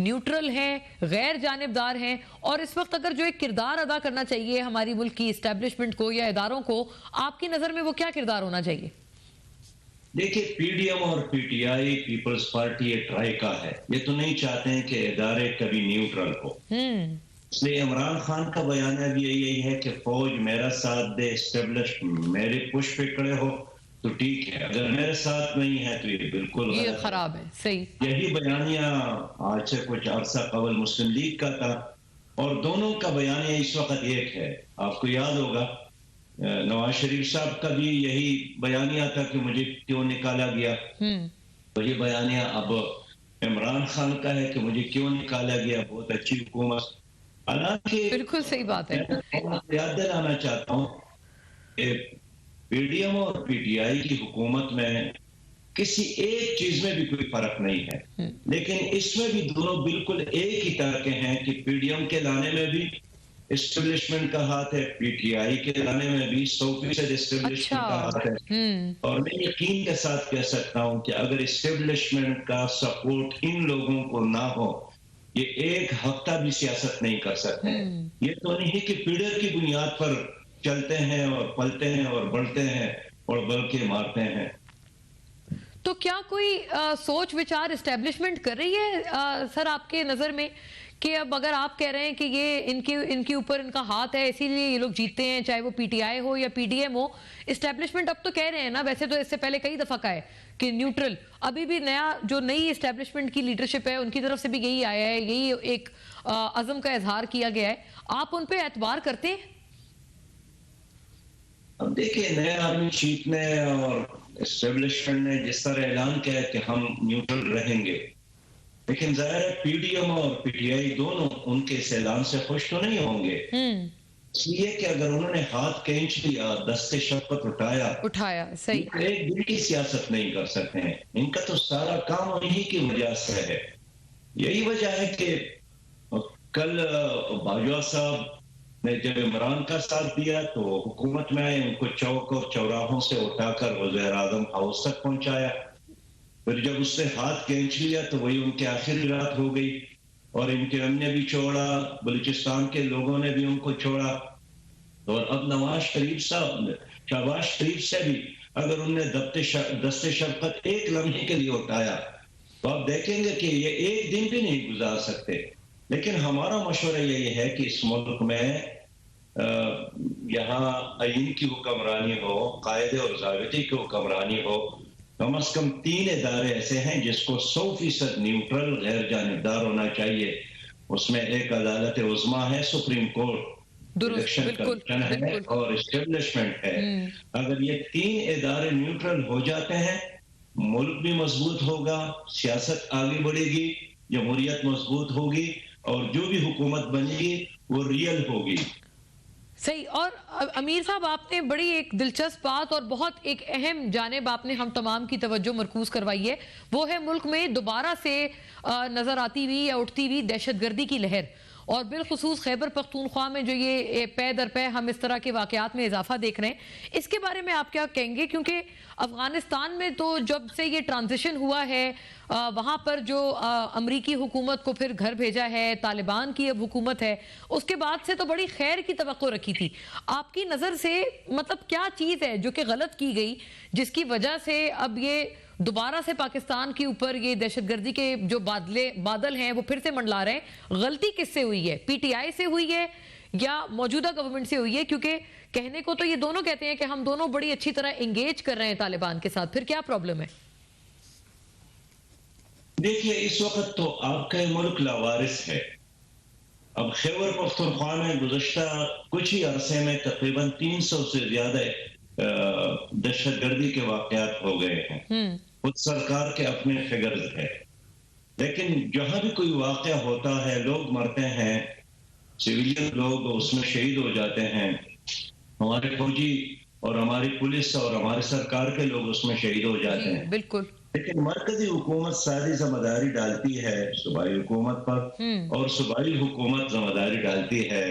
Neutral ہیں, غیر جانبدار ہیں, اور اس وقت اگر جو ایک کردار ادا کرنا چاہیے ہماری ملک کی اسٹیبلشمنٹ کو یا اداروں کو, آپ کی نظر میں وہ کیا کردار ہونا چاہیے؟ دیکھیے, پی ڈی ایم اور P T I, Peoples Party یہ ٹرائیکا ہے. یہ تو نہیں چاہتے ہیں کہ ادارے کبھی نیوٹرل ہو. اس لیے عمران خان کا بیانیہ بھی یہی ہے کہ فوج میرا ساتھ دے, اسٹیبلش میرے پش پہ کھڑے ہو تو ٹھیک ہے, اگر میرے ساتھ نہیں ہے تو یہ بالکل یہ خراب ہے. صحیح. یہی بیانیہ آج سے کچھ عرصہ قبل مسلم لیگ کا تھا, اور دونوں کا بیانیہ اس وقت ایک ہے. آپ کو یاد ہوگا نواز شریف صاحب کا بھی یہی بیانیہ تھا کہ مجھے کیوں نکالا گیا, تو یہ بیانیہ اب عمران خان کا ہے کہ مجھے کیوں نکالا گیا, بہت اچھی حکومت. حالانکہ بالکل صحیح بات ہے. یاد دلانا چاہتا ہوں کہ پی ڈی ایم اور پی ٹی آئی کی حکومت میں کسی ایک چیز میں بھی کوئی فرق نہیں ہے, لیکن اس میں بھی دونوں بالکل ایک ہی طرح کے ہیں کہ پی ڈی ایم کے لانے میں بھی اسٹیبلشمنٹ کا ہاتھ ہے, پی ٹی آئی کے لانے میں بھی 100% اسٹیبلشمنٹ کا ہاتھ ہے. اور میں یقین کے ساتھ کہہ سکتا ہوں کہ اگر اسٹیبلشمنٹ کا سپورٹ ان لوگوں کو نہ ہو, یہ ایک ہفتہ بھی سیاست نہیں کر سکتے. یہ تو نہیں کہ پیڑر کی بنیاد پر چلتے ہیں اور پلتے ہیں اور بڑھتے ہیں اور بلکہ مارتے ہیں. تو کیا کوئی سوچ وچار اسٹیبلشمنٹ کر رہی ہے سر آپ کے نظر میں کہ اب اگر آپ کہہ رہے ہیں کہ یہ ان کے اوپر ان کا ہاتھ ہے اسی لیے یہ لوگ جیتتے ہیں, چاہے وہ پی ٹی آئی ہو یا پی ڈی ایم ہو, اسٹیبلشمنٹ اب تو کہہ رہے ہیں نا, ویسے تو اس سے پہلے کئی دفعہ کہا ہے کہ نیوٹرل, ابھی بھی جو نئی اسٹیبلشمنٹ کی لیڈرشپ ہے ان کی طرف سے بھی یہی آیا ہے, یہی ایک عزم کا اظہار کیا گیا ہے. آپ ان پہ اعتبار کرتے ہیں؟ اب دیکھیں, نئے آرمی چیف نے اور اسٹیبلشمنٹ نے جس طرح اعلان کیا کہ ہم نیوٹرل رہیں گے, لیکن ظاہر ہے پی ڈی ایم اور پی ٹی آئی دونوں ان کے اس اعلان سے خوش تو نہیں ہوں گے. اس لیے کہ اگر انہوں نے ہاتھ کھینچ لیا, دست شفقت اٹھایا, صحیح, ایک دن کی سیاست نہیں کر سکتے ہیں. ان کا تو سارا کام انہی کی وجہ سے ہے. یہی وجہ ہے کہ کل باجوہ صاحب نے جب عمران کا ساتھ دیا تو حکومت میں آئے, ان کو چوک اور چوراہوں سے اٹھا کر وزیر اعظم ہاؤس تک پہنچایا. پھر جب اس نے ہاتھ کھینچ لیا تو وہی ان کی آخری رات ہو گئی, اور ان کے ہم نے بھی چھوڑا, بلوچستان کے لوگوں نے بھی ان کو چھوڑا. اور اب نواز شریف صاحب, شہباز شریف سے بھی اگر ان نے دست شفقت ایک لمحے کے لیے اٹھایا تو آپ دیکھیں گے کہ یہ ایک دن بھی نہیں گزار سکتے. لیکن ہمارا مشورہ یہی ہے کہ اس ملک میں یہاں آئین کی حکمرانی ہو, قاعدے اور ضابطے کی حکمرانی ہو. کم از کم 3 ادارے ایسے ہیں جس کو 100% نیوٹرل غیر جانبدار ہونا چاہیے. اس میں ایک عدالت عظمیٰ ہے, سپریم کورٹ, الیکشن کمیشن ہے اور اسٹیبلشمنٹ ہے. اگر یہ 3 ادارے نیوٹرل ہو جاتے ہیں, ملک بھی مضبوط ہوگا, سیاست آگے بڑھے گی, جمہوریت مضبوط ہوگی, اور جو بھی حکومت بنے گی وہ ریئل ہوگی. صحیح. اور امیر صاحب, آپ نے بڑی ایک دلچسپ بات اور بہت ایک اہم جانب آپ نے ہم تمام کی توجہ مرکوز کروائی ہے, وہ ہے ملک میں دوبارہ سے نظر آتی ہوئی یا اٹھتی ہوئی دہشت گردی کی لہر, اور بالخصوص خیبر پختونخوا میں جو یہ پے در پے ہم اس طرح کے واقعات میں اضافہ دیکھ رہے ہیں. اس کے بارے میں آپ کیا کہیں گے؟ کیونکہ افغانستان میں تو جب سے یہ ٹرانزیشن ہوا ہے, وہاں پر جو امریکی حکومت کو پھر گھر بھیجا ہے, طالبان کی اب حکومت ہے, اس کے بعد سے تو بڑی خیر کی توقع رکھی تھی. آپ کی نظر سے مطلب کیا چیز ہے جو کہ غلط کی گئی جس کی وجہ سے اب یہ دوبارہ سے پاکستان کے اوپر یہ دہشت گردی کے جو بادل ہیں وہ پھر سے منڈلا رہے ہیں؟ غلطی کس سے ہوئی ہے؟ پی ٹی آئی سے ہوئی ہے یا موجودہ گورنمنٹ سے ہوئی ہے؟ کیونکہ کہنے کو تو یہ دونوں کہتے ہیں کہ ہم دونوں بڑی اچھی طرح انگیج کر رہے ہیں طالبان کے ساتھ, پھر کیا پرابلم ہے؟ دیکھیے, اس وقت تو آپ کا ملک لاوارث ہے. اب خیبر پختونخوا میں گزشتہ کچھ ہی عرصے میں تقریباً 300 سے زیادہ دہشت گردی کے واقعات ہو گئے ہیں. خود سرکار کے اپنے فگرز ہیں, لیکن جہاں بھی کوئی واقعہ ہوتا ہے لوگ مرتے ہیں, سویلین لوگ اس میں شہید ہو جاتے ہیں, ہمارے فوجی اور ہماری پولیس اور ہمارے سرکار کے لوگ اس میں شہید ہو جاتے ہیں. بالکل. لیکن مرکزی حکومت ساری ذمہ داری ڈالتی ہے صوبائی حکومت پر, اور صوبائی حکومت ذمہ داری ڈالتی ہے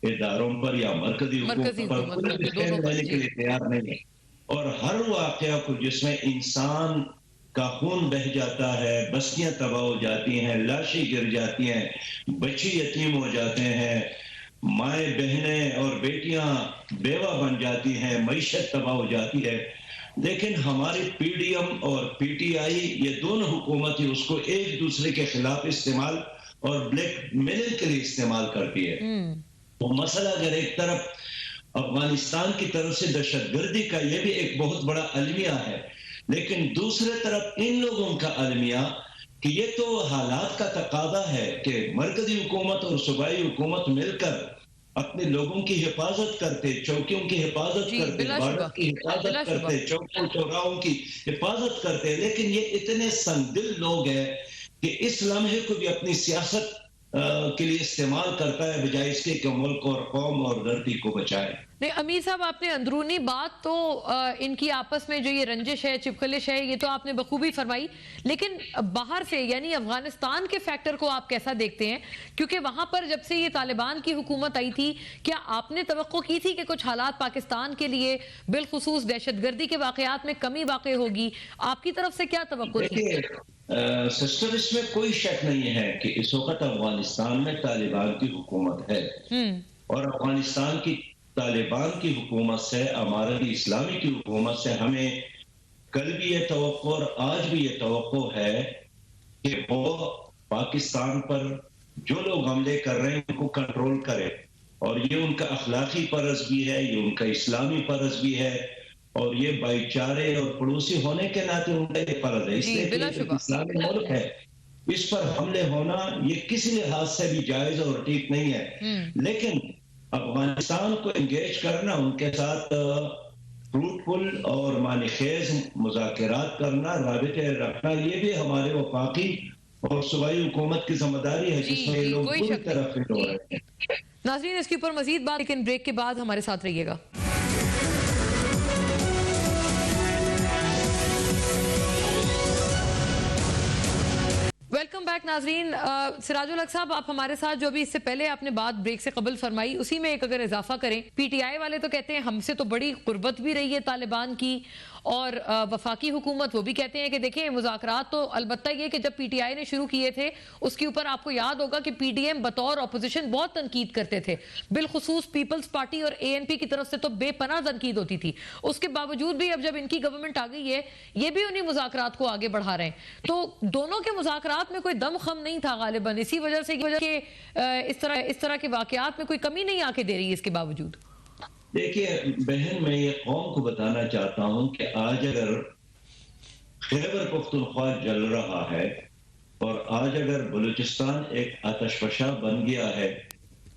اداروں پر یا مرکزی حکومت پر. کوئی لینے کے لیے تیار نہیں ہے, اور ہر واقعہ کو جس میں انسان کا خون بہ جاتا ہے، بستیاں تباہ ہو جاتی ہیں، لاشیں گر جاتی ہیں، بچے یتیم ہو جاتے ہیں، مائیں بہنیں اور بیٹیاں بیوہ بن جاتی ہیں، معیشت تباہ ہو جاتی ہے. لیکن ہماری پی ڈی ایم اور پی ٹی آئی یہ دونوں حکومتیں اس کو ایک دوسرے کے خلاف استعمال اور بلیک میل کے لیے استعمال کرتی ہے. وہ مسئلہ اگر ایک طرف افغانستان کی طرف سے دہشت گردی کا یہ بھی ایک بہت بڑا المیہ ہے، لیکن دوسرے طرف ان لوگوں کا المیہ کہ یہ تو حالات کا تقاضا ہے کہ مرکزی حکومت اور صوبائی حکومت مل کر اپنے لوگوں کی حفاظت کرتے، چوکیوں کی حفاظت کرتے، بارڈر کی حفاظت کرتے، چوکوں چوراہوں کی حفاظت کرتے، لیکن یہ اتنے سنگ دل لوگ ہیں کہ اس لمحے کو بھی اپنی سیاست کے لیے استعمال کرتا ہے بجائے اس کے کہ ملک اور قوم اور دھرتی کو بچائے. نہیں امیر صاحب، آپ نے اندرونی بات تو ان کی آپس میں جو یہ رنجش ہے، چپکلش ہے، یہ تو آپ نے بخوبی فرمائی، لیکن باہر سے یعنی افغانستان کے فیکٹر کو آپ کیسا دیکھتے ہیں؟ کیونکہ وہاں پر جب سے یہ طالبان کی حکومت آئی تھی، کیا آپ نے توقع کی تھی کہ کچھ حالات پاکستان کے لیے بالخصوص دہشت گردی کے واقعات میں کمی واقع ہوگی؟ آپ کی طرف سے کیا توقع تھی؟ سسٹر، اس میں کوئی شک نہیں ہے کہ اس وقت افغانستان میں طالبان کی حکومت ہے، اور افغانستان کی طالبان کی حکومت سے، امارت اسلامی کی حکومت سے ہمیں کل بھی یہ توقع اور آج بھی یہ توقع ہے کہ وہ پاکستان پر جو لوگ حملے کر رہے ہیں ان کو کنٹرول کرے، اور یہ ان کا اخلاقی فرض بھی ہے، یہ ان کا اسلامی فرض بھی ہے، اور یہ بھائی چارے اور پڑوسی ہونے کے ناطے ان کا یہ فرض ہے. اس لیے کہ اسلامی ملک ہے، اس پر حملے ہونا یہ کسی لحاظ سے بھی جائز اور ٹھیک نہیں ہے. لیکن افغانستان کو انگیج کرنا، ان کے ساتھ فروٹفل اور معنی خیز مذاکرات کرنا، رابطے رکھنا، یہ بھی ہمارے وفاقی اور صوبائی حکومت کی ذمہ داری ہے جس میں لوگ پوری طرح فٹ ہو رہے ہیں. ناظرین، اس کے اوپر مزید بات لیکن بریک کے بعد ہمارے ساتھ رہیے گا. ویلکم بیک ناظرین. سراج الحق صاحب، آپ ہمارے ساتھ جو بھی اس سے پہلے آپ نے بات بریک سے قبل فرمائی اسی میں ایک اگر اضافہ کریں. پی ٹی آئی والے تو کہتے ہیں ہم سے تو بڑی قربت بھی رہی ہے طالبان کی، اور وفاقی حکومت وہ بھی کہتے ہیں کہ دیکھیں مذاکرات تو البتہ یہ کہ جب پی ٹی آئی نے شروع کیے تھے اس کے اوپر آپ کو یاد ہوگا کہ پی ڈی ایم بطور اپوزیشن بہت تنقید کرتے تھے، بالخصوص پیپلز پارٹی اور اے این پی کی طرف سے تو بے پناہ تنقید ہوتی تھی. اس کے باوجود بھی اب جب ان کی گورنمنٹ آ گئی ہے یہ بھی انہی مذاکرات کو آگے بڑھا رہے ہیں. تو دونوں کے مذاکرات میں کوئی دم خم نہیں تھا غالباً، اسی وجہ سے کہ اس طرح کے واقعات میں کوئی کمی نہیں آ کے دے رہی ہے اس کے باوجود. دیکھیے بہن، میں یہ قوم کو بتانا چاہتا ہوں کہ آج اگر خیبر پختونخوا جل رہا ہے اور آج اگر بلوچستان ایک آتش فشاں بن گیا ہے،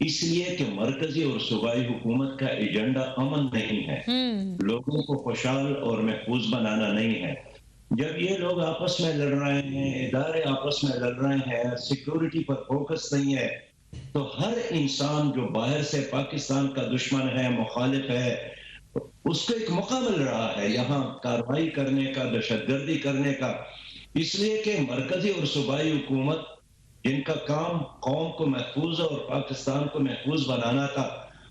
اس لیے کہ مرکزی اور صوبائی حکومت کا ایجنڈا امن نہیں ہے، لوگوں کو خوشحال اور محفوظ بنانا نہیں ہے. جب یہ لوگ آپس میں لڑ رہے ہیں، ادارے آپس میں لڑ رہے ہیں، سیکیورٹی پر فوکس نہیں ہے، تو ہر انسان جو باہر سے پاکستان کا دشمن ہے، مخالف ہے، اس کو ایک موقع مل رہا ہے یہاں کارروائی کرنے کا، دہشت گردی کرنے کا. اس لیے کہ مرکزی اور صوبائی حکومت جن کا کام قوم کو محفوظ اور پاکستان کو محفوظ بنانا تھا،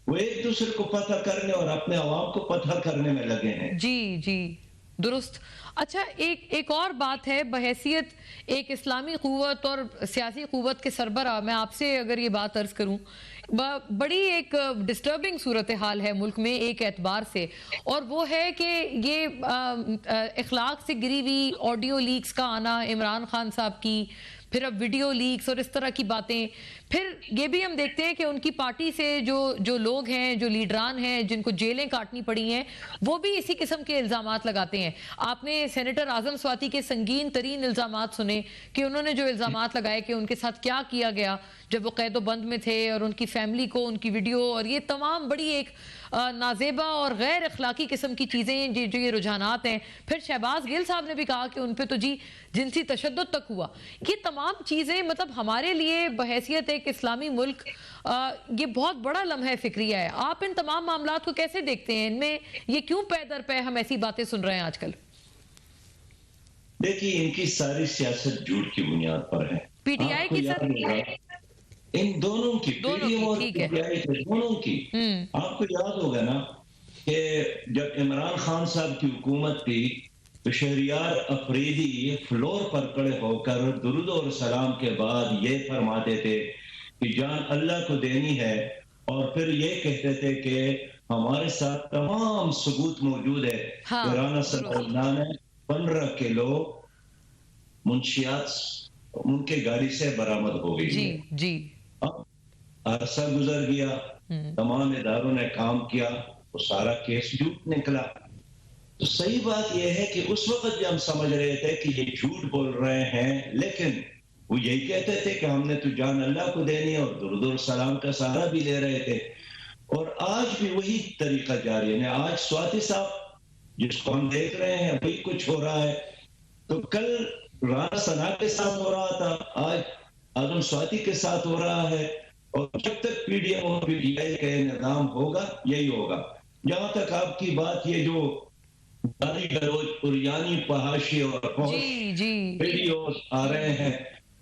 وہ ایک دوسرے کو فتح کرنے اور اپنے عوام کو فتح کرنے میں لگے ہیں. جی درست. اچھا، ایک اور بات ہے، بحیثیت ایک اسلامی قوت اور سیاسی قوت کے سربراہ میں آپ سے اگر یہ بات عرض کروں، بڑی ایک ڈسٹربنگ صورتحال ہے ملک میں ایک اعتبار سے، اور وہ ہے کہ یہ اخلاق سے گری ہوئی آڈیو لیکس کا آنا، عمران خان صاحب کی، پھر اب ویڈیو لیکس اور اس طرح کی باتیں. پھر یہ بھی ہم دیکھتے ہیں کہ ان کی پارٹی سے جو لوگ ہیں، جو لیڈران ہیں جن کو جیلیں کاٹنی پڑی ہیں، وہ بھی اسی قسم کے الزامات لگاتے ہیں. آپ نے سینیٹر اعظم سواتی کے سنگین ترین الزامات سنے کہ انہوں نے جو الزامات لگائے کہ ان کے ساتھ کیا کیا گیا جب وہ قید و بند میں تھے، اور ان کی فیملی کو ان کی ویڈیو، اور یہ تمام بڑی ایک نازیبا اور غیر اخلاقی قسم کی چیزیں جو یہ رجحانات ہیں. پھر شہباز گل صاحب نے بھی کہا کہ ان پہ تو جنسی تشدد تک ہوا. یہ تمام چیزیں مطلب ہمارے لیے بحیثیت ایک اسلامی ملک یہ بہت بڑا لمحہ فکریہ ہے. آپ ان تمام معاملات کو کیسے دیکھتے ہیں؟ ان میں یہ کیوں پے در پے ہم ایسی باتیں سن رہے ہیں آج کل؟ دیکھیے، ان کی ساری سیاست جھوٹ کی بنیاد پر ہے. پی ٹی آئی کی ان دونوں کی، پی ڈی ایم اور پی ٹی آئی کی، دونوں کی. آپ کو یاد ہوگا نا کہ جب عمران خان صاحب کی حکومت تھی تو تو شہریار افریدی فلور پر کھڑے ہو کر درود اور سلام کے بعد یہ فرماتے تھے کہ جان اللہ کو دینی ہے، اور پھر یہ کہتے تھے کہ ہمارے ساتھ تمام ثبوت موجود ہے کہ رانا صدر اللہ نے 15 کلو منشیات ان کے گاڑی سے برآمد ہو گئی ہے۔ جی اب عرصہ گزر گیا، تمام اداروں نے کام کیا، وہ سارا کیس جھوٹ نکلا۔ تو صحیح بات یہ ہے کہ اس وقت بھی ہم سمجھ رہے تھے کہ یہ جھوٹ بول رہے ہیں، لیکن وہ یہی کہتے تھے کہ ہم نے تو جان اللہ کو دینی ہے، اور درود و سلام کا سہارا بھی لے رہے تھے۔ اور آج بھی وہی طریقہ جاری ہے۔ آج سواتی صاحب جس کو ہم دیکھ رہے ہیں وہی کچھ ہو رہا ہے، تو کل رانا ثنا کے ساتھ ہو رہا تھا، آج اعظم سواتی کے ساتھ ہو رہا ہے، اور جب تک پی ڈی ایم اور پی ڈی آئی کا نظام ہوگا یہی ہوگا۔ جہاں تک آپ کی بات یہ جو گالی گلوچ پریانی پہاشی اور ویڈیوز آ رہے ہیں،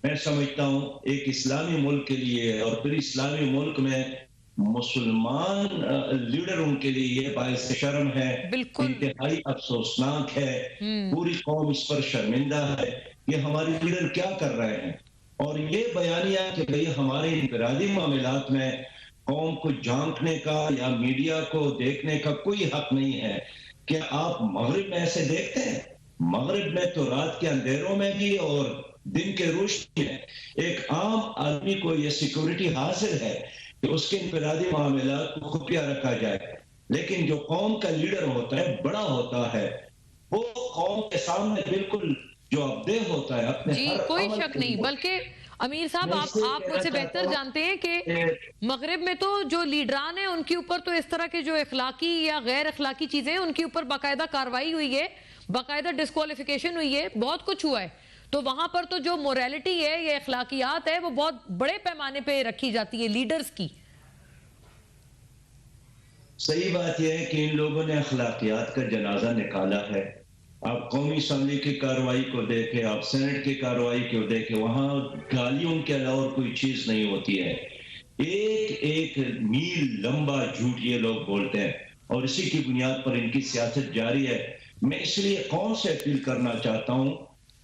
میں سمجھتا ہوں ایک اسلامی ملک کے لیے، اور پھر اسلامی ملک میں مسلمان لیڈروں کے لیے یہ باعث شرم ہے، انتہائی افسوسناک ہے۔ پوری قوم اس پر شرمندہ ہے کہ ہمارے لیڈر کیا کر رہے ہیں، اور یہ بیانیہ کہ بھئی ہمارے انفرادی معاملات میں قوم کو جھانکنے کا یا میڈیا کو دیکھنے کا کوئی حق نہیں ہے۔ کیا آپ مغرب میں ایسے دیکھتے ہیں؟ مغرب میں تو رات کے اندھیروں میں بھی اور دن کے روشنی میں ایک عام آدمی کو یہ سیکورٹی حاصل ہے کہ اس کے انفرادی معاملات کو خفیہ رکھا جائے، لیکن جو قوم کا لیڈر ہوتا ہے، بڑا ہوتا ہے، وہ قوم کے سامنے بالکل جوابدہ ہوتا ہے اپنے ہر کوئی عمل شک کے نہیں۔ لیے۔ بلکہ امیر صاحب آپ مجھ سے بہتر جانتے ہیں کہ مغرب میں تو جو لیڈران ہیں ان کے اوپر تو اس طرح کے جو اخلاقی یا غیر اخلاقی چیزیں ہیں ان کے اوپر باقاعدہ کاروائی ہوئی ہے، باقاعدہ ڈسکوالیفیکیشن ہوئی ہے، بہت کچھ ہوا ہے۔ تو وہاں پر تو جو موریلٹی ہے یا اخلاقیات ہے وہ بہت بڑے پیمانے پہ رکھی جاتی ہے لیڈرز کی۔ صحیح بات یہ ہے کہ ان لوگوں نے اخلاقیات کا جنازہ نکالا ہے۔ آپ قومی اسمبلی کی کارروائی کو دیکھیں، آپ سینٹ کی کارروائی کو دیکھیں، وہاں گالیوں کے علاوہ کوئی چیز نہیں ہوتی ہے۔ ایک ایک میل لمبا جھوٹ یہ لوگ بولتے ہیں، اور اسی کی بنیاد پر ان کی سیاست جاری ہے۔ میں اس لیے قوم سے اپیل کرنا چاہتا ہوں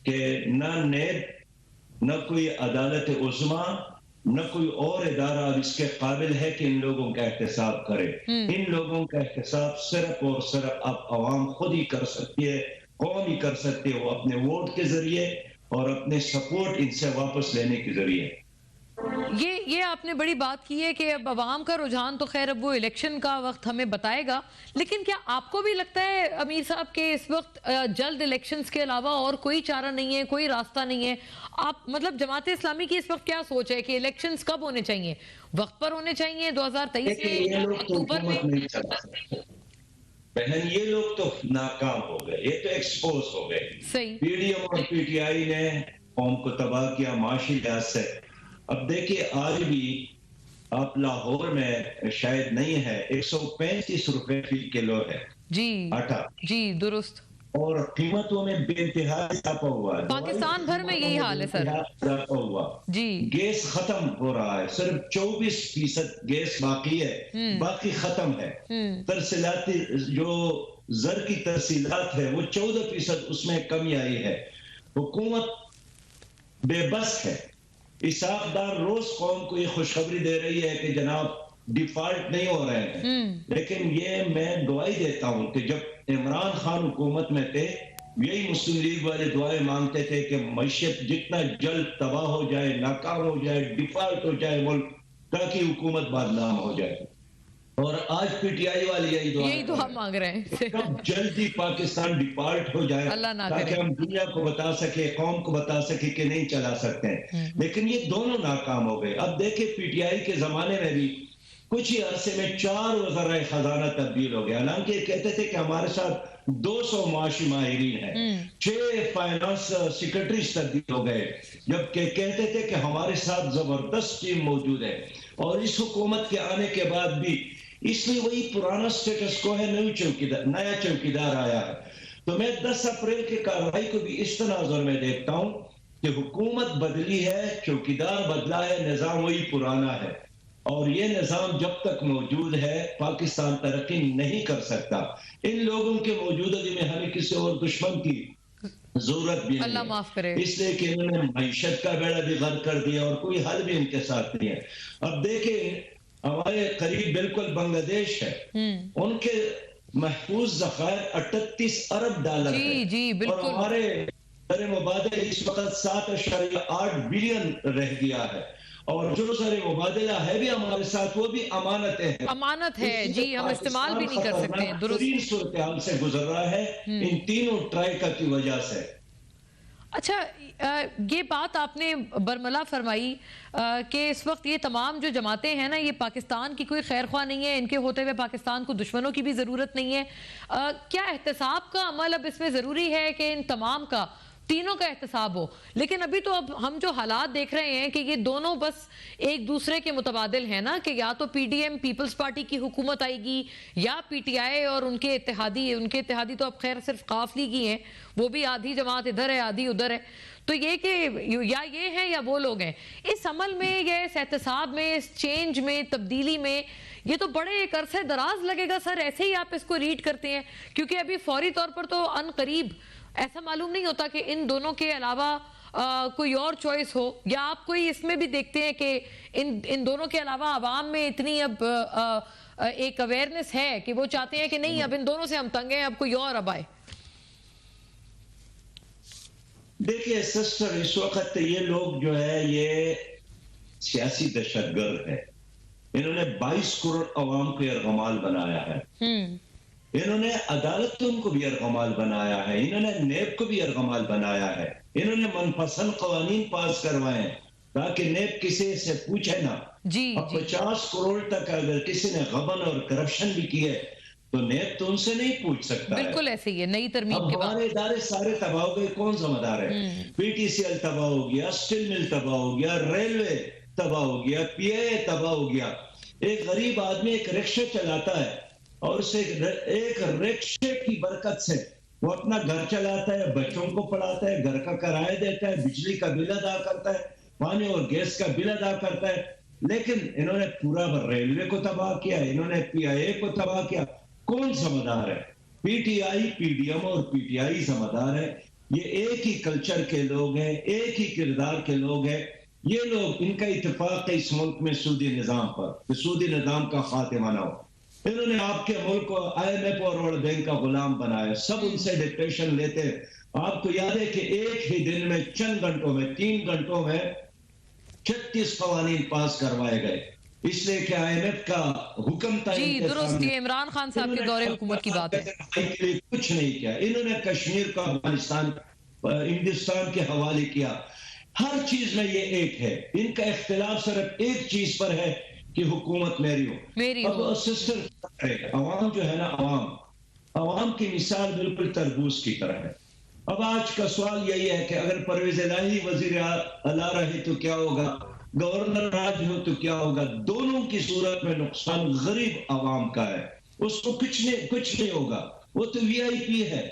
کہ نہ نیب، نہ کوئی عدالت عظمیٰ، نہ کوئی اور ادارہ اب اس کے قابل ہے کہ ان لوگوں کا احتساب کرے۔ ان لوگوں کا احتساب صرف اور صرف اب عوام خود ہی کر سکتی ہے، قوم ہی کر سکتی ہے، وہ اپنے ووٹ کے ذریعے اور اپنے سپورٹ ان سے واپس لینے کے ذریعے۔ یہ آپ نے بڑی بات کی ہے کہ اب عوام کا رجحان تو خیر اب وہ الیکشن کا وقت ہمیں بتائے گا، لیکن کیا آپ کو بھی لگتا ہے امیر صاحب کہ اس وقت جلد الیکشنز کے علاوہ اور کوئی چارہ نہیں ہے، کوئی راستہ نہیں ہے؟ آپ مطلب جماعت اسلامی کی اس وقت کیا سوچ ہے کہ الیکشنز کب ہونے چاہیے؟ وقت پر ہونے چاہیے 2023 کے اکتوبر میں؟ بہن یہ لوگ تو ناکام ہو گئے، یہ تو ایکسپوز ہو گئے۔ پی ڈی ایم اور پی ٹی آئی نے قوم کو تباہ کیا معاشی لحاظ سے۔ اب دیکھیے آج بھی آپ لاہور میں شاید نہیں ہے 135 روپے فی کلو ہے آٹا، جی درست، اور قیمتوں میں بے انتہا اضافہ ہوا ہے۔ پاکستان بھر میں یہی حال ہے سر۔ اضافہ ہوا، گیس ختم ہو رہا ہے، صرف 24% گیس باقی ہے، باقی ختم ہے۔ ترسیلاتی جو زر کی ترسیلات ہے وہ 14% اس میں کمی آئی ہے۔ حکومت بے بس ہے۔ اسحاق ڈار روز قوم کو یہ خوشخبری دے رہی ہے کہ جناب ڈیفالٹ نہیں ہو رہے ہیں، لیکن یہ میں گواہی دیتا ہوں کہ جب عمران خان حکومت میں تھے یہی مسلم لیگ والے دعائیں مانگتے تھے کہ معیشت جتنا جلد تباہ ہو جائے، ناکام ہو جائے، ڈیفالٹ ہو جائے ملک، تاکہ حکومت بدنام ہو جائے۔ اور آج پی ٹی آئی والے یہی دعا مانگ رہے ہیں کب جلدی پاکستان ڈیفالٹ ہو جائے تاکہ ہم دنیا کو بتا سکے، قوم کو بتا سکے کہ نہیں چلا سکتے ہیں۔ لیکن یہ دونوں ناکام ہو گئے۔ اب دیکھیں پی ٹی آئی کے زمانے میں بھی کچھ ہی عرصے میں 4 وزراء خزانہ تبدیل ہو گیا، حالانکہ یہ کہتے تھے کہ ہمارے ساتھ 200 معاشی ماہرین ہیں، 6 فائنانس سیکرٹریز تبدیل ہو گئے، جبکہ کہتے تھے کہ ہمارے ساتھ زبردست ٹیم موجود ہے۔ اور اس حکومت کے آنے کے بعد بھی اس لیے وہی پرانا سٹیٹس کو ہے، نیا چوکیدار آیا ہے۔ تو میں 10 اپریل کے کارروائی کو بھی اس تناظر میں دیکھتا ہوں کہ حکومت بدلی ہے، چوکیدار بدلا ہے، نظام وہی پرانا ہے، اور یہ نظام جب تک موجود ہے پاکستان ترقی نہیں کر سکتا۔ ان لوگوں کے موجودگی میں ہمیں کسی اور دشمن کی ضرورت بھی اللہ نہیں معاف کرے۔ ہے، اس لیے کہ انہوں نے معیشت کا بیڑا بھی غرق کر دیا اور کوئی حل بھی ان کے ساتھ نہیں ہے۔ اب دیکھیں ہمارے قریب بالکل بنگلہ دیش ہے، ان کے محفوظ ذخائر 38 ارب ڈالر ہے، جی اور بالکل۔ ہمارے زر مبادلہ اس وقت 7.8 بلین رہ گیا ہے، اور جو زر مبادلہ ہے بھی ہمارے ساتھ وہ بھی امانتیں ہیں، امانت ہے جی، ہم استعمال بھی نہیں کر سکتے ہیں، درست۔ ترین صورتحال سے گزر رہا ہے ان تینوں ٹرائیکا کی وجہ سے۔ اچھا یہ بات آپ نے برملا فرمائی کہ اس وقت یہ تمام جو جماعتیں ہیں نا، یہ پاکستان کی کوئی خیر خواہ نہیں ہے، ان کے ہوتے ہوئے پاکستان کو دشمنوں کی بھی ضرورت نہیں ہے۔ کیا احتساب کا عمل اب اس میں ضروری ہے کہ ان تمام کا، تینوں کا احتساب ہو؟ لیکن ابھی تو اب ہم جو حالات دیکھ رہے ہیں کہ یہ دونوں بس ایک دوسرے کے متبادل ہیں نا، کہ یا تو P D M Peoples Party کی حکومت آئے گی، یا پی ٹی آئی اور ان کے اتحادی تو اب خیر صرف قاف لیگ ہی ہیں، وہ بھی آدھی جماعت ادھر ہے آدھی ادھر ہے، تو یہ کہ یا یہ ہیں یا وہ لوگ ہیں۔ اس عمل میں یا اس احتساب میں، اس چینج میں، تبدیلی میں، یہ تو بڑے ایک عرصے دراز لگے گا سر، ایسے ہی آپ اس کو ریڈ کرتے ہیں؟ کیونکہ ابھی فوری طور پر تو ان قریب ایسا معلوم نہیں ہوتا کہ ان دونوں کے علاوہ کوئی اور چوائس ہو، یا آپ کوئی اس میں بھی دیکھتے ہیں کہ ان دونوں کے علاوہ عوام میں اتنی اب ایک اویئرنس ہے کہ وہ چاہتے ہیں کہ نہیں اب ان دونوں سے ہم تنگ ہیں، اب کوئی اور اب آئے؟ دیکھیے سسٹر، اس وقت یہ لوگ جو ہے یہ سیاسی دہشت گرد ہے، انہوں نے 22 کروڑ عوام کو یرغمال بنایا ہے، انہوں نے عدالتوں کو بھی یرغمال بنایا ہے، انہوں نے نیب کو بھی یرغمال بنایا ہے، انہوں نے من پسند قوانین پاس کروائے ہیں تاکہ نیب کسی سے پوچھے نا۔ اب 50 کروڑ تک اگر کسی نے غبن اور کرپشن بھی کی ہے تو نیب تو ان سے نہیں پوچھ سکتا ہے۔ بالکل ایسے ہی ہے، نئی ترمیم کے اب بعد ہمارے ادارے سارے تباہ ہو گئے، کون ذمہ دار ہے؟ پی ٹی سی ایل تباہ ہو گیا، اسٹیل مل تباہ ہو گیا، ریلوے تباہ ہو گیا، پی اے اے تباہ ہو گیا۔ ایک غریب آدمی ایک رکشہ چلاتا ہے اور اسے ایک رکشے کی برکت سے وہ اپنا گھر چلاتا ہے، بچوں کو پڑھاتا ہے، گھر کا کرایہ دیتا ہے، بجلی کا بل ادا کرتا ہے، پانی اور گیس کا بل ادا کرتا ہے۔ لیکن انہوں نے پورا ریلوے کو تباہ کیا، انہوں نے پی آئی اے کو تباہ کیا۔ کون ذمہ دار ہے؟ P T I, P D M اور پی ٹی آئی ذمہ دار ہے۔ یہ ایک ہی کلچر کے لوگ ہیں، ایک ہی کردار کے لوگ ہیں۔ یہ لوگ، ان کا اتفاق ہے اس ملک میں سودی نظام پر کہ سودی نظام کا خاتمہ نہ ہو۔ انہوں نے آپ کے ملک کو آئی ایم ایف اور ورلڈ بینک کا غلام بنایا، سب ان سے ڈکٹیشن لیتے ہیں۔ آپ کو یاد ہے کہ ایک ہی دن میں چند گھنٹوں میں 3 گھنٹوں میں 36 قوانین پاس کروائے گئے، اس لیے کہ آئی ایم ایف کا حکم تھا۔ جی درست، یہ عمران خان صاحب کے دور حکومت کی بات ہے۔ کچھ نہیں کیا انہوں نے، کشمیر کو افغانستان ہندوستان کے حوالے کیا۔ ہر چیز میں یہ ایک ہے، ان کا اختلاف صرف ایک چیز پر ہے کہ حکومت میری ہو۔ اب سسٹر، عوام جو ہے نا، عوام کی مثال بالکل تربوز کی طرح ہے۔ اب آج کا سوال یہی ہے کہ اگر پرویز الہی وزیر اعلیٰ رہے تو کیا ہوگا، گورنر راج ہو تو کیا ہوگا؟ دونوں کی صورت میں نقصان غریب عوام کا ہے، اس کو کچھ نہیں ہوگا۔ وہ تو وی آئی پی ہے،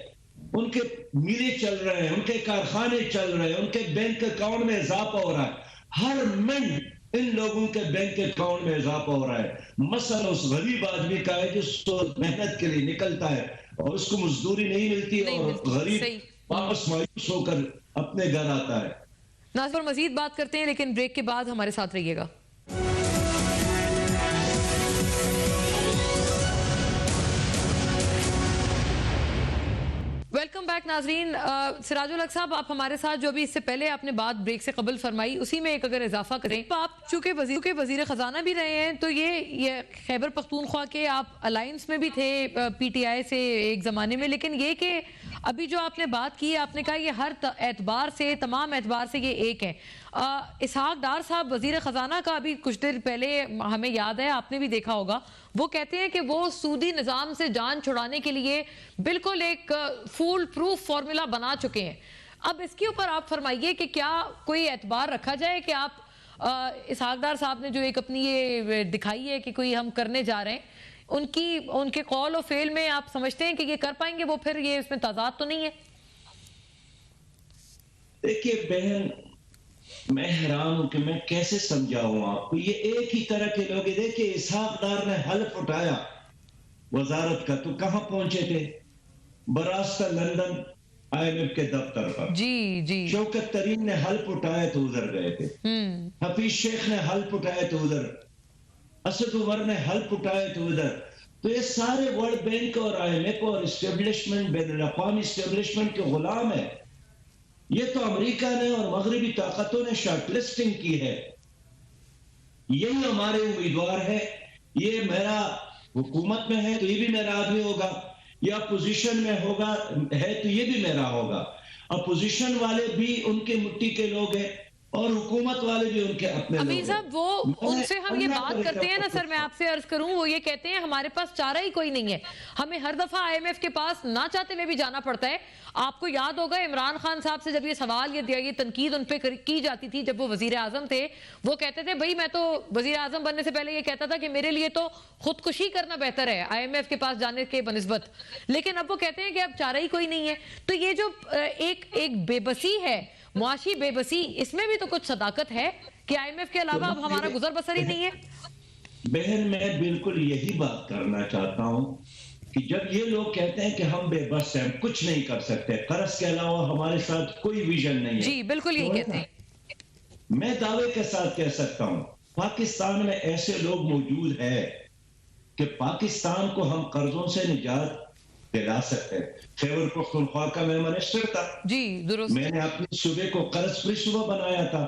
ان کے میلے چل رہے ہیں، ان کے کارخانے چل رہے ہیں، ان کے بینک اکاؤنٹ میں اضافہ ہو رہا ہے، ہر منٹ ان لوگوں کے بینک اکاؤنٹ میں اضافہ ہو رہا ہے۔ مسئلہ اس غریب آدمی کا ہے جو محنت کے لیے نکلتا ہے اور اس کو مزدوری نہیں ملتی اور غریب واپس مایوس ہو کر اپنے گھر آتا ہے۔ ناظر مزید بات کرتے ہیں لیکن بریک کے بعد ہمارے ساتھ رہیے گا۔ ویلکم بیک ناظرین۔ سراج الحق صاحب، آپ ہمارے ساتھ جو ابھی اس سے پہلے آپ نے بات بریک سے قبل فرمائی، اسی میں ایک اگر اضافہ کریں، آپ چونکہ وزیر خزانہ بھی رہے ہیں، تو یہ خیبر پختونخوا کے آپ الائنس میں بھی تھے پی ٹی آئی سے ایک زمانے میں، لیکن یہ کہ ابھی جو آپ نے بات کی، آپ نے کہا یہ ہر اعتبار سے، تمام اعتبار سے یہ ایک ہے۔ اسحاق ڈار صاحب وزیر خزانہ کا ابھی کچھ دیر پہلے ہمیں یاد ہے، آپ نے بھی دیکھا ہوگا، وہ کہتے ہیں کہ وہ سودی نظام سے جان چھڑانے کے لیے بالکل ایک فول پروف فارمولا بنا چکے ہیں۔ اب اس کے اوپر آپ فرمائیے کہ کیا کوئی اعتبار رکھا جائے کہ آپ اسحاق ڈار صاحب نے جو ایک اپنی یہ دکھائی ہے کہ کوئی ہم کرنے جا رہے ہیں، ان کے قول و فعل میں آپ سمجھتے ہیں کہ یہ کر پائیں گے وہ؟ پھر یہ اس میں تضاد تو نہیں ہے؟ دیکھیے بہن، میں حیران ہوں کہ میں کیسے سمجھاؤں آپ کو، یہ ایک ہی طرح کے لوگ ہیں۔ دیکھیے اسحاق ڈار نے حلف اٹھایا وزارت کا تو کہاں پہنچے تھے؟ براستہ لندن، IMF کے دفتر پر. جی جی شوکت ترین نے حلف اٹھائے تو ادھر گئے تھے, حفیظ شیخ نے حلف اٹھائے تو ادھر, اسد عمر نے حلف اٹھائے تو ادھر. تو یہ سارے ورلڈ بینک اور IMF اور اسٹیبلشمنٹ, بین الاقوامی اسٹیبلشمنٹ کے غلام ہیں. یہ تو امریکہ نے اور مغربی طاقتوں نے شارٹ لسٹنگ کی ہے. یہی ہمارے امیدوار ہے. یہ میرا حکومت میں ہے تو یہ بھی میرا آدمی ہوگا, یا اپوزیشن میں ہوگا ہے تو یہ بھی میرا ہوگا. اپوزیشن والے بھی ان کے مٹی کے لوگ ہیں اور حکومت والے بھی ان کے اپنے لوگ ہیں. امیر صاحب وہ ان سے ہم یہ بات کرتے ہیں نا سر, میں آپ سے عرض کروں, وہ یہ کہتے ہیں ہمارے پاس چارہ ہی کوئی نہیں ہے, ہمیں ہر دفعہ IMF کے پاس نہ چاہتے ہوئے بھی جانا پڑتا ہے. آپ کو یاد ہوگا عمران خان صاحب سے جب یہ سوال یہ تنقید ان پہ کی جاتی تھی جب وہ وزیر اعظم تھے, وہ کہتے تھے بھائی میں تو وزیر اعظم بننے سے پہلے یہ کہتا تھا کہ میرے لیے تو خودکشی کرنا بہتر ہے IMF کے پاس جانے کے بنسبت, لیکن اب وہ کہتے ہیں کہ اب چارہ ہی کوئی نہیں ہے. تو یہ جو ایک بے بسی ہے, معاشی بے بسی, اس میں بھی تو کچھ صداقت ہے کہ IMF کے علاوہ اب ہمارا گزر بسر ہی نہیں ہے. بہن میں بالکل یہی بات کرنا چاہتا ہوں کہ جب یہ لوگ کہتے ہیں کہ ہم بے بس ہیں, کچھ نہیں کر سکتے, قرض کے علاوہ ہمارے ساتھ کوئی ویژن نہیں ہے, جی بالکل یہی کہتے ہیں. میں دعوے کے ساتھ کہہ سکتا ہوں پاکستان میں ایسے لوگ موجود ہیں کہ پاکستان کو ہم قرضوں سے نجات دلا سکتے ہیں. خیبر پختونخوا کا میں منسٹر تھا, جی درست, میں نے اپنے صوبے کو قرض فری صوبہ بنایا تھا.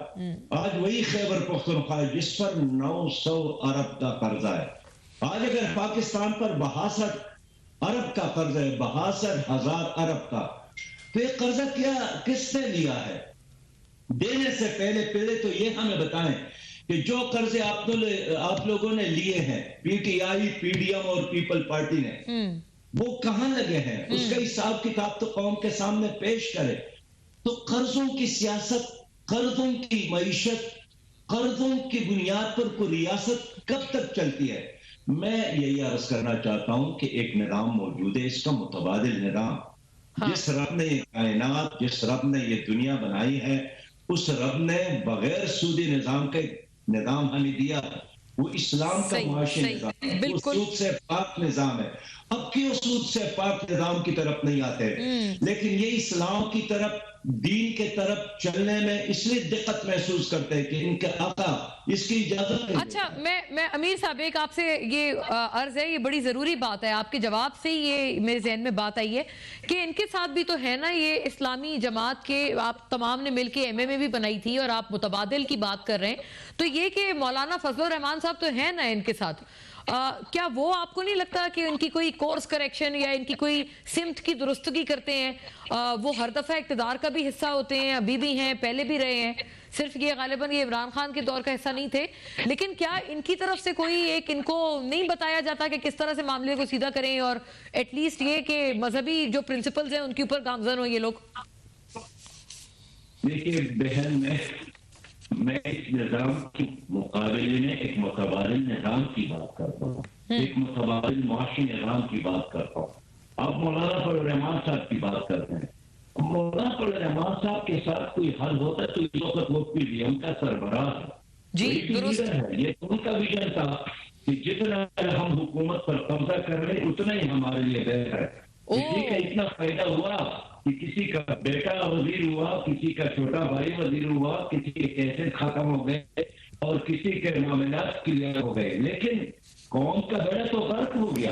آج وہی خیبر پختونخوا جس پر 900 ارب کا قرضہ ہے. آج اگر پاکستان پر 62 ارب کا قرض ہے, 62,000 ارب کا, تو یہ قرضہ کیا کس نے لیا ہے؟ دینے سے پہلے تو یہ ہمیں بتائیں کہ جو قرضے آپ لوگوں نے لیے ہیں, PTI, PDM اور پیپل پارٹی نے, وہ کہاں لگے ہیں؟ اس کا حساب کتاب تو قوم کے سامنے پیش کرے. تو قرضوں کی سیاست, قرضوں کی معیشت, قرضوں کی بنیاد پر کوئی ریاست کب تک چلتی ہے؟ میں یہی عرض کرنا چاہتا ہوں کہ ایک نظام موجود ہے, اس کا متبادل نظام. جس رب نے یہ کائنات, جس رب نے یہ دنیا بنائی ہے, اس رب نے بغیر سودی نظام کا نظام ہمیں دیا. وہ اسلام کا معاشی نظام ہے, وہ سود سے پاک نظام ہے. اب کیوں سود سے پاک نظام کی طرف نہیں آتے؟ لیکن یہ اسلام کی طرف, دین کے طرف چلنے میں اس لیے دقت محسوس کرتے ہیں کہ ان کے آقا اس کی اجازت نہیں. اچھا میں امیر صاحب ایک آپ سے یہ عرض ہے, یہ بڑی ضروری بات ہے, آپ کے جواب سے یہ میرے ذہن میں بات آئی ہے کہ ان کے ساتھ بھی تو ہے نا یہ اسلامی جماعت کے, آپ تمام نے مل کے MMA بھی بنائی تھی اور آپ متبادل کی بات کر رہے ہیں, تو یہ کہ مولانا فضل الرحمان صاحب تو ہے نا ان کے ساتھ, کیا وہ آپ کو نہیں لگتا کہ ان کی کوئی کورس کریکشن یا ان کی کوئی سمت کی درستگی کرتے ہیں؟ وہ ہر دفعہ اقتدار کا بھی حصہ ہوتے ہیں, ابھی بھی ہیں, پہلے بھی رہے ہیں, صرف یہ غالباً یہ عمران خان کے دور کا حصہ نہیں تھے, لیکن کیا ان کی طرف سے کوئی ایک ان کو نہیں بتایا جاتا کہ کس طرح سے معاملے کو سیدھا کریں, اور ایٹ لیسٹ یہ کہ مذہبی جو پرنسپلز ہیں ان کے اوپر گامزن ہو یہ لوگ؟ دیکھیے بہن, میں اس نظام کے مقابلے میں ایک متبادل نظام کی بات کرتا ہوں, ایک متبادل معاشی نظام کی بات کرتا ہوں. آپ مولانا فضل الرحمان صاحب کی بات کرتے ہیں. مولانا فضل الرحمان صاحب کے ساتھ کوئی حل ہوتا تو اس وقت وہ PDM کا سربراہ ہے, جی درست ہے. یہ ان کا ویژن تھا کہ جتنا ہم حکومت پر قبضہ کر رہے اتنا ہی ہمارے لیے بہتر ہے. کسی کا اتنا فائدہ ہوا کہ کسی کا بیٹا وزیر ہوا, کسی کا چھوٹا بھائی وزیر ہوا, کسی کے کیسے ختم ہو گئے اور کسی کے معاملات کلیئر ہو گئے, لیکن قوم کا بیڑا تو غرق ہو گیا.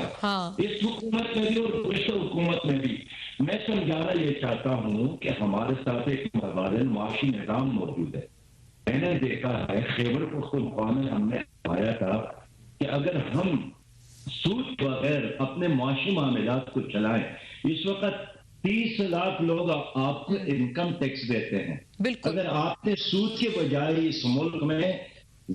اس حکومت میں بھی اور گزشتہ حکومت میں بھی. میں سمجھانا یہ چاہتا ہوں کہ ہمارے ساتھ ایک متبادل معاشی نظام موجود ہے. میں نے دیکھا ہے خیبر پختونخوا میں ہم نے پایا تھا کہ اگر ہم سود بغیر اپنے معاشی معاملات کو چلائیں, اس وقت 30 لاکھ لوگ آپ کو انکم ٹیکس دیتے ہیں. اگر آپ نے سود کے بجائے اس ملک میں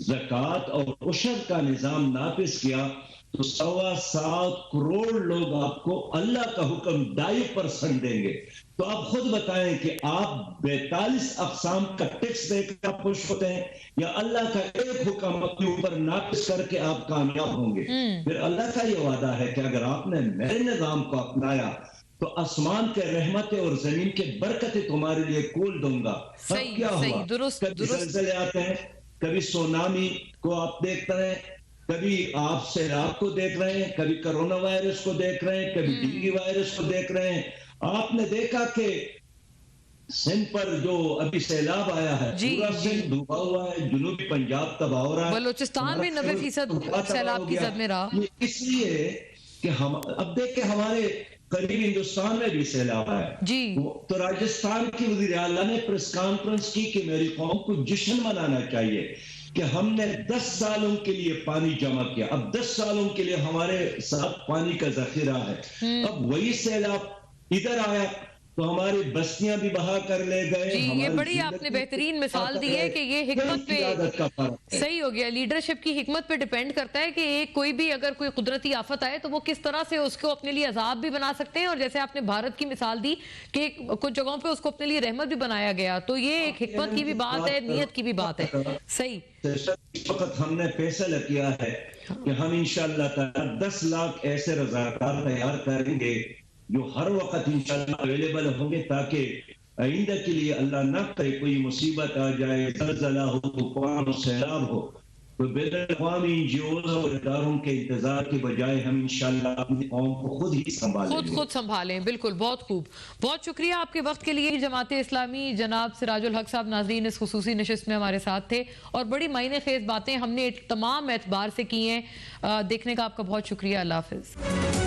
زکوٰۃ اور عشر کا نظام نافذ کیا تو 7.25 کروڑ لوگ آپ کو اللہ کا حکم 2.5% دیں گے. تو آپ خود بتائیں کہ آپ 42 اقسام کا ٹیکس دے کر خوش ہوتے ہیں یا اللہ کا ایک حکم اپنے اوپر نافذ کر کے آپ کامیاب ہوں گے؟ پھر اللہ کا یہ وعدہ ہے کہ اگر آپ نے میرے نظام کو اپنایا تو آسمان کے رحمتیں اور زمین کے برکتیں تمہارے لیے کھول دوں گا. اب کیا ہوا؟ کبھی زلزلے آتے ہیں, کبھی سونامی کو آپ دیکھ رہے ہیں, کبھی آپ سیلاب کو دیکھ رہے ہیں, کبھی کرونا وائرس کو دیکھ رہے ہیں, کبھی ڈینگی وائرس کو دیکھ رہے ہیں. آپ نے دیکھا کہ سندھ پر جو ابھی سیلاب آیا ہے جی، پورا جی۔ سندھ ڈوبا ہوا ہے، جنوبی پنجاب تباہ ہو رہا ہے، بلوچستان بھی 90% تباہ سیلاب ہو کی گیا۔ زد میں رہا۔ یہ اس لیے کہ ہم اب دیکھیں ہمارے قریب ہندوستان میں بھی سیلاب آیا جی تو راجستھان کی وزیر اعلیٰ نے پریس کانفرنس کی کہ میری قوم کو جشن منانا چاہیے کہ ہم نے 10 سالوں کے لیے پانی جمع کیا، اب 10 سالوں کے لیے ہمارے ساتھ پانی کا ذخیرہ ہے، اب وہی سیلاب ادھر آیا تو ہماری بستیاں بھی بہا کر لے گئے۔ جی، یہ ہماری بڑی آپ نے زندگی بہترین مثال دی ہے کہ یہ حکمت قیادت کا پہ فرق ہے۔ صحیح ہو گیا، لیڈرشپ کی حکمت پہ ڈیپینڈ کرتا ہے کہ ایک کوئی بھی اگر کوئی قدرتی آفت آئے تو وہ کس طرح سے اس کو اپنے لیے عذاب بھی بنا سکتے ہیں، اور جیسے آپ نے بھارت کی مثال دی کہ کچھ جگہوں پہ اس کو اپنے لیے رحمت بھی بنایا گیا، تو یہ ایک حکمت کی بھی بات ہے، نیت کی بھی بات ہے۔ صحیح۔ اس وقت ہم نے فیصلہ کیا ہے کہ ہم انشاءاللہ تعالی 10 لاکھ ایسے رضاکار تیار کریں گے جو ہر وقت انشاءاللہ اویلیبل ہوں گے تاکہ آئندہ کے لیے اللہ نہ کرے کوئی مصیبت آ جائے، زلزلہ ہو، طوفان ہو، سیلاب ہو، تو بین الاقوامی NGOs اور اداروں کے انتظار کے بجائے ہم انشاءاللہ اپنی قوم کو خود ہی سنبھالیں گے۔ خود سنبھالیں، بالکل، بہت خوب، بہت شکریہ آپ کے وقت کے لیے۔ جماعت اسلامی جناب سراج الحق صاحب ناظرین اس خصوصی نشست میں ہمارے ساتھ تھے اور بڑی معنی خیز باتیں ہم نے تمام اعتبار سے کی ہیں۔ دیکھنے کا آپ کا بہت شکریہ، اللہ حافظ۔